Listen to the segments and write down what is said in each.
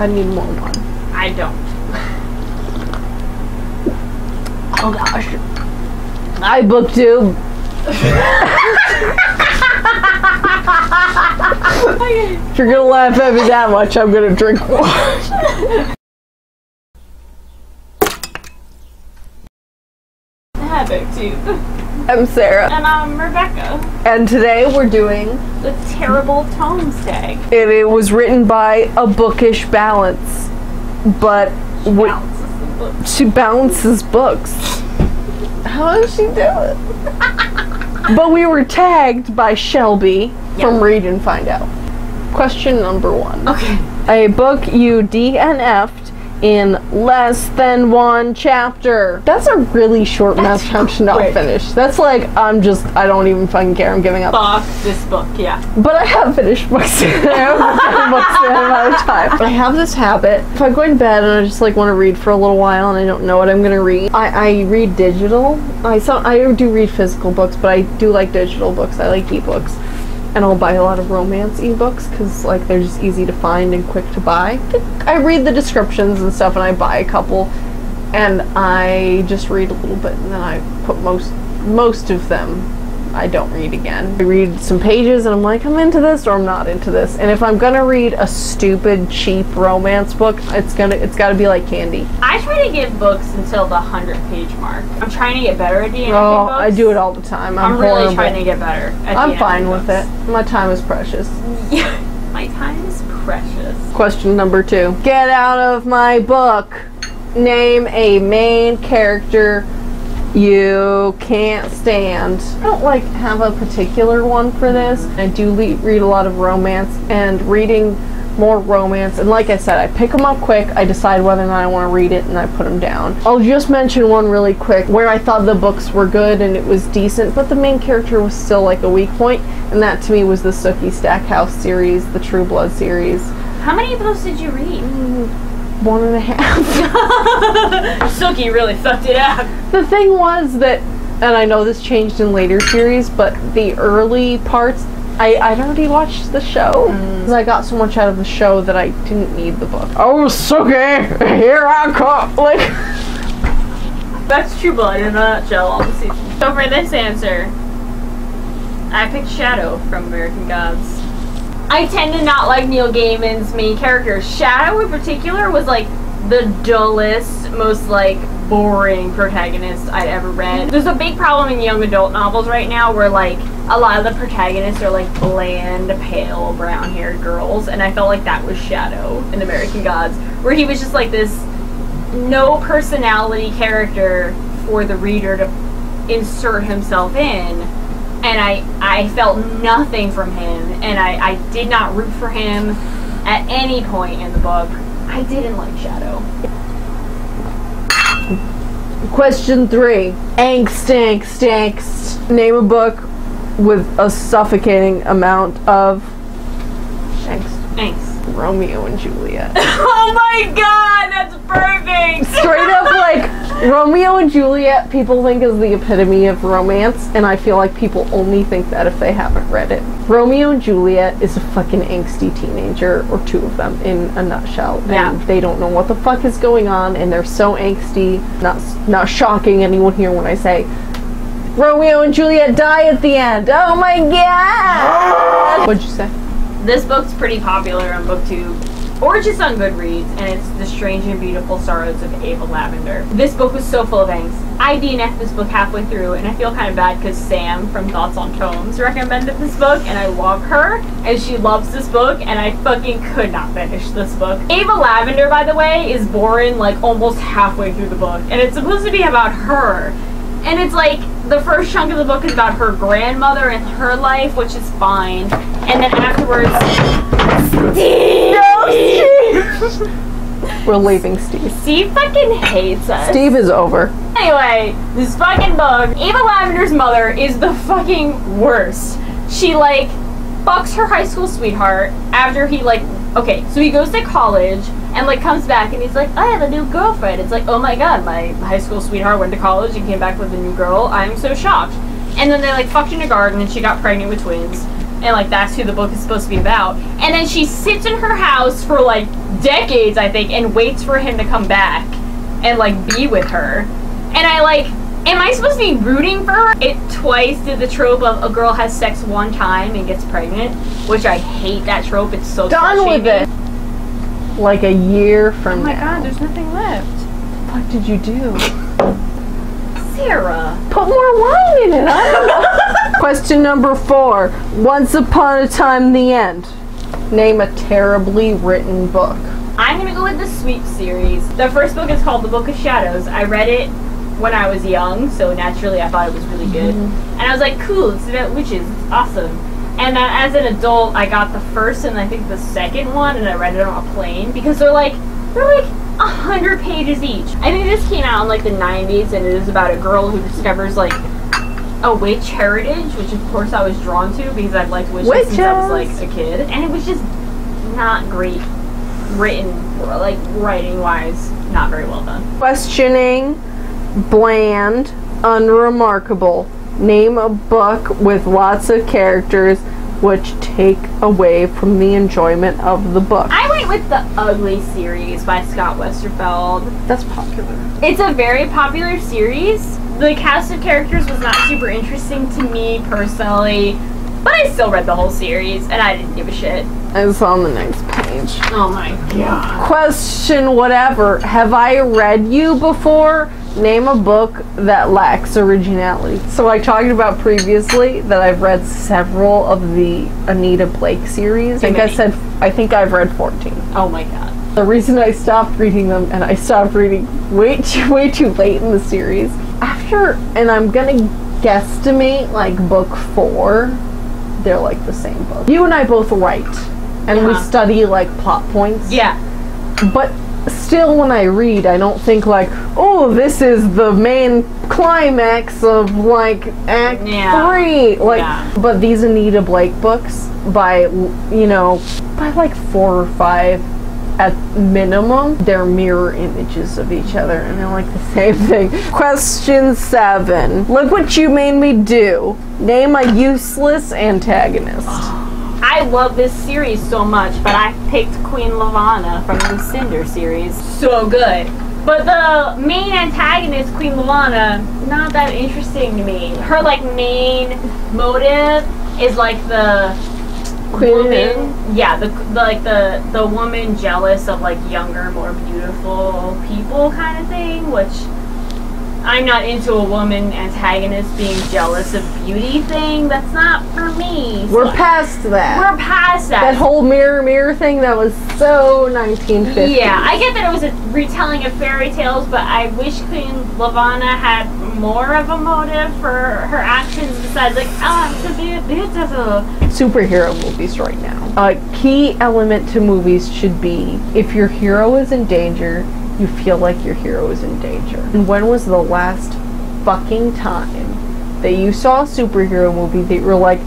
I need more one. I don't. Oh gosh. Hi, BookTube. If you're gonna laugh at me that much, I'm gonna drink more. Hi, BookTube. I'm Sarah. And I'm Rebecca. And today we're doing The Terrible Tomes Tag. it was written by A Bookish Balance, but she balances books. How does she do it? But we were tagged by Shelby from Read and Find Out. Question number 1. Okay. A book you DNF'd in less than 1 chapter. That's a really short amount of to not finish. That's like, I don't even fucking care, I'm giving up. Fuck this book, yeah. But I have finished books. I have finished books in a amount of time. I have this habit. If I go to bed and I just like want to read for a little while and I don't know what I'm gonna read, I read digital. I do read physical books, but I do like digital books. I like ebooks. And I'll buy a lot of romance ebooks because like they're just easy to find and quick to buy. I read the descriptions and stuff and I buy a couple and I just read a little bit and then I put most of them I don't read again. I read some pages and I'm like, I'm into this or I'm not into this. And if I'm gonna read a stupid, cheap romance book, it's gotta be like candy. I try to give books until the 100-page mark. I'm trying to get better at DNFing books. I do it all the time. I'm really horrible. trying to get better at I'm DNFing fine with books. it. My time is precious. Yeah, my time is precious. Question number 2. Get out of my book. Name a main character you can't stand. I don't like have a particular one for this. I do read a lot of romance, and reading more romance, and like I said, I pick them up quick, I decide whether or not I want to read it, and I put them down. I'll just mention one really quick where I thought the books were good and it was decent, but the main character was still like a weak point, and that to me was the Sookie Stackhouse series, the True Blood series. How many of those did you read? 1.5. Sookie really fucked it up. The thing was that, and I know this changed in later series, but the early parts, I'd already watched the show. Because I got so much out of the show that I didn't need the book. Oh, Sookie, here I come. Like, that's True Blood in a nutshell, all the seasons. So for this answer, I picked Shadow from American Gods. I tend to not like Neil Gaiman's main character. Shadow in particular was like the dullest, most like boring protagonist I'd ever read. There's a big problem in young adult novels right now where like a lot of the protagonists are like bland, pale, brown-haired girls, and I felt like that was Shadow in American Gods, where he was just like this no personality character for the reader to insert himself in. And I felt nothing from him, and I did not root for him at any point in the book. I didn't like Shadow. question 3. Angst. Name a book with a suffocating amount of angst. Romeo and Juliet. Oh my god, that's perfect! Straight up, like, Romeo and Juliet people think is the epitome of romance, and I feel like people only think that if they haven't read it. Romeo and Juliet is a fucking angsty teenager, or 2 of them, in a nutshell. Yeah. And they don't know what the fuck is going on, and they're so angsty. Not shocking anyone here when I say, Romeo and Juliet die at the end. Oh my god! What'd you say? This book's pretty popular on BookTube, or just on Goodreads, and it's The Strange and Beautiful Sorrows of Ava Lavender. This book was so full of angst. I DNF'd this book halfway through, and I feel kind of bad because Sam from Thoughts on Tomes recommended this book, and I love her, and she loves this book, and I fucking could not finish this book. Ava Lavender, by the way, is born like almost halfway through the book, and it's supposed to be about her. And it's like, the first chunk of the book is about her grandmother and her life, which is fine. And then afterwards, Steve! No, Steve! We're leaving Steve. Steve fucking hates us. Steve is over. Anyway, this fucking book, Ava Lavender's mother is the fucking worst. She, like, fucks her high school sweetheart after he, like, okay, so he goes to college and, like, comes back and he's like, I have a new girlfriend. It's like, oh my god, my high school sweetheart went to college and came back with a new girl. I'm so shocked. And then they, like, fucked in a garden and she got pregnant with twins. and like that's who the book is supposed to be about. And then she sits in her house for like decades, I think, and waits for him to come back and like be with her. And I like, am I supposed to be rooting for her? It twice did the trope of a girl has sex one time and gets pregnant, which I hate that trope. It's so done with it. Like a year from now. Oh my god, there's nothing left. What did you do? Sarah. Put more wine in it. I don't know. Question number 4. Once Upon a Time, the End. Name a terribly written book. I'm gonna go with the Sweep series. The first book is called The Book of Shadows. I read it when I was young, so naturally I thought it was really good. And I was like, cool, it's about witches, it's awesome. And then as an adult, I got the first and I think the second one, and I read it on a plane because they're like 100 pages each. I think this came out in like the 90s, and it is about a girl who discovers like a witch heritage, which of course I was drawn to because I've liked witches since I was like a kid. And it was just not great written, like writing wise, not very well done. Questioning, bland, unremarkable. Name a book with lots of characters which take away from the enjoyment of the book. I went with the Ugly series by Scott Westerfeld. That's popular. It's a very popular series. The cast of characters was not super interesting to me personally, but I still read the whole series and I didn't give a shit. It's on the next page. Oh my god. Question whatever. Have I read you before? Name a book that lacks originality. So I talked about previously that I've read several of the Anita Blake series. I think I've read 14. Oh my god. The reason I stopped reading them, and I stopped reading way too late in the series, after, and I'm gonna guesstimate like book 4, they're like the same book. You and I both write, and we study like plot points. Yeah. But still, when I read, I don't think like, oh, this is the main climax of like Act 3. Like, but these Anita Blake books, by like 4 or 5 at minimum, they're mirror images of each other, and they're like the same thing. Question 7. Look what you made me do. Name a useless antagonist. I love this series so much, but I picked Queen Lavanna from the Cinder series. So good. But the main antagonist, Queen Lavanna, not that interesting to me. Her like main motive is like the woman, the woman jealous of like younger, more beautiful people kind of thing, which I'm not into a woman antagonist being jealous of beauty thing. That's not for me. So we're past that. We're past that. That whole mirror thing, that was so 1950s. Yeah, I get that it was a retelling of fairy tales, but I wish Queen Lavanna had more of a motive for her actions besides like, oh, I'm so beautiful. Superhero movies right now. A key element to movies should be, if your hero is in danger, you feel like your hero is in danger. And when was the last fucking time that you saw a superhero movie that you were like,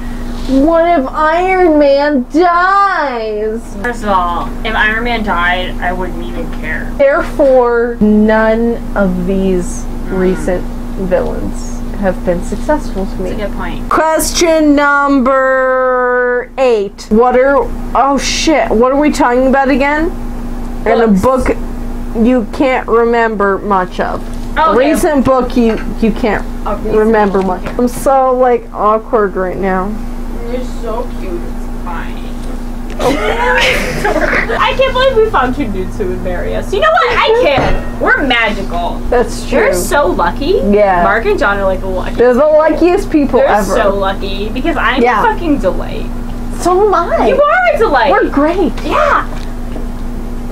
what if Iron Man dies? First of all, if Iron Man died, I wouldn't even care. Therefore, none of these recent villains have been successful to me. That's a good point. Question number 8. What are we talking about again? And a book you can't remember much of. Okay. Recent book you can't remember much. I'm so like awkward right now. You're so cute. It's fine. I can't believe we found 2 dudes who would marry us. You know what? I can. We're magical. That's true. You're so lucky. Yeah. Mark and John are like the luckiest. They're the luckiest people ever. They're so lucky because I'm a fucking delight. So am I. You are a delight. We're great. Yeah.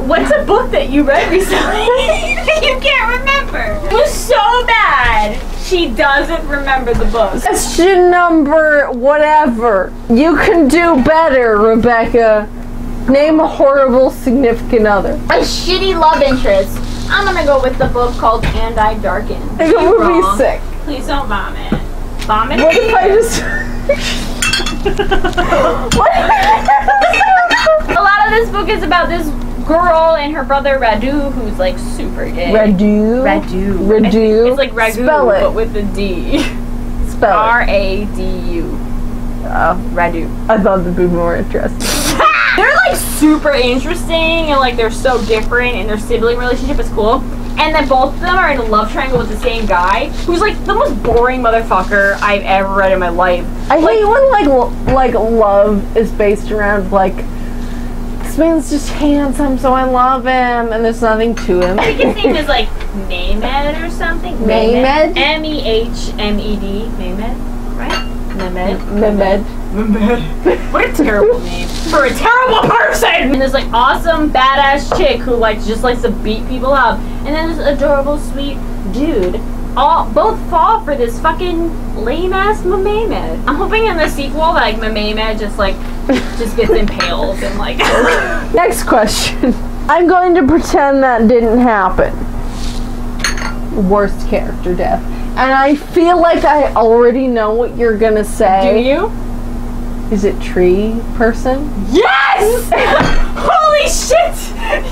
What's a book that you read recently that you can't remember? It was so bad. She doesn't remember the book. Question number whatever. You can do better, Rebecca. Name a horrible significant other. A shitty love interest. I'm gonna go with the book called And I Darken. It would be sick. Please don't vomit. Vomit? What if I just... A lot of this book is about this girl and her brother Radu, who's like super gay. Radu? It's like Ragu, but with a D. Spell it. R-A-D-U. Radu. I thought that'd be more interesting. They're like super interesting and like they're so different and their sibling relationship is cool. And then both of them are in a love triangle with the same guy who's like the most boring motherfucker I've ever read in my life. I hate when like love is based around like this man's just handsome, so I love him, and there's nothing to him. I think his name is like Mehmed or something. Mehmed? Mehmed. Mehmed, right? Mehmed. What a terrible name for a terrible person! And there's like awesome badass chick who like just likes to beat people up, and then this adorable sweet dude. Both fall for this fucking lame ass Mehmed. I'm hoping in the sequel that like Mehmed just gets impaled and like. Next question. I'm going to pretend that didn't happen. Worst character death. And I feel like I already know what you're gonna say. Do you? Is it tree person? Yes! Holy shit!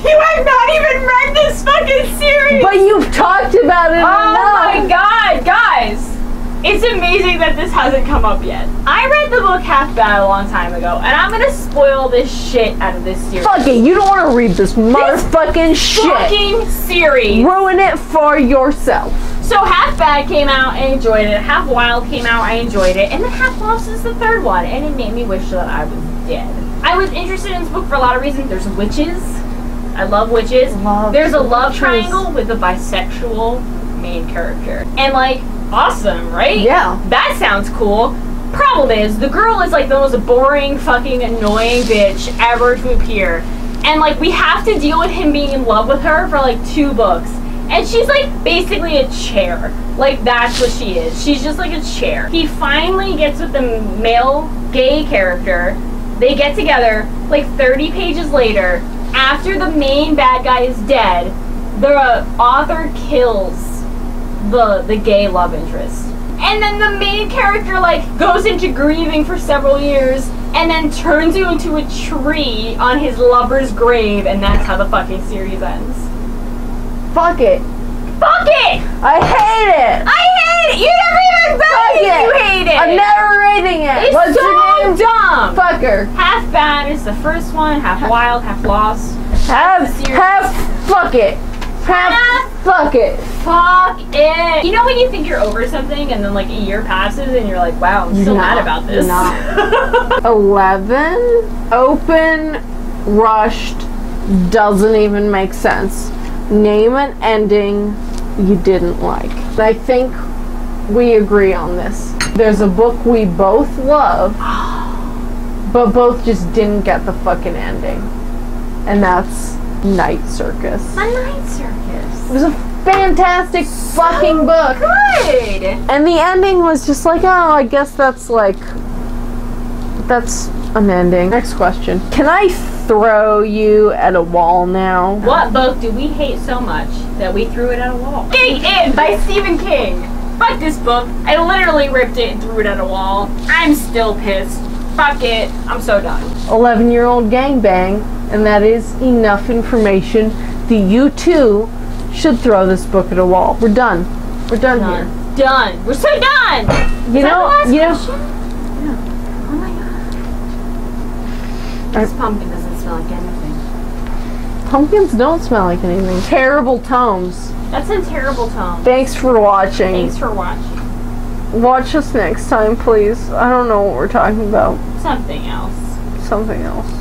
You have not even read this fucking series! But you've talked about it Oh enough! my god, guys! It's amazing that this hasn't come up yet. I read the book Half Bad a long time ago, and I'm gonna spoil this shit out of this series. Fuck it, you don't want to read this motherfucking shit! Fucking series! Ruin it for yourself. So Half Bad came out, I enjoyed it. Half Wild came out, I enjoyed it. And then Half Lost is the third one, and it made me wish that I was dead. I was interested in this book for a lot of reasons. There's witches. I love witches. There's a love triangle with a bisexual main character. And like, awesome, right? Yeah. That sounds cool. Problem is, the girl is like the most boring, fucking annoying bitch ever to appear. And like, we have to deal with him being in love with her for like 2 books. And she's like basically a chair. Like that's what she is. She's just like a chair. He finally gets with the male gay character. They get together like 30 pages later. After the main bad guy is dead, the author kills the gay love interest. And then the main character like goes into grieving for several years and then turns you into a tree on his lover's grave, and that's how the fucking series ends. Fuck it. Fuck it! I hate it! I hate it! You never even read it! You hate it! I'm never reading it! It's What's so your name? dumb! Fucker. Half Bad is the first one, Half Wild, Half Lost. Fuck it. Fuck it. Fuck it! You know when you think you're over something and then like a year passes and you're like, wow, I'm still mad about this. 11. Open. Rushed. Doesn't even make sense. Name an ending you didn't like. I think we agree on this. There's a book we both love, but both just didn't get the fucking ending. And that's Night Circus. A Night Circus. It was a fantastic fucking book. Good! And the ending was just like, oh, I guess that's an ending. Next question. Can I throw you at a wall now? What book do we hate so much that we threw it at a wall? It by Stephen King. Fuck this book. I literally ripped it and threw it at a wall. I'm still pissed. Fuck it. I'm so done. 11-year-old gangbang, and that is enough information that you too should throw this book at a wall. We're done. We're done here. Done. We're so done. You know. Oh my god. This pumpkin doesn't smell like anything. Pumpkins don't smell like anything. Terrible tomes. That's a terrible tone. Thanks for watching. Thanks for watching. Watch us next time, please. I don't know what we're talking about. Something else. Something else.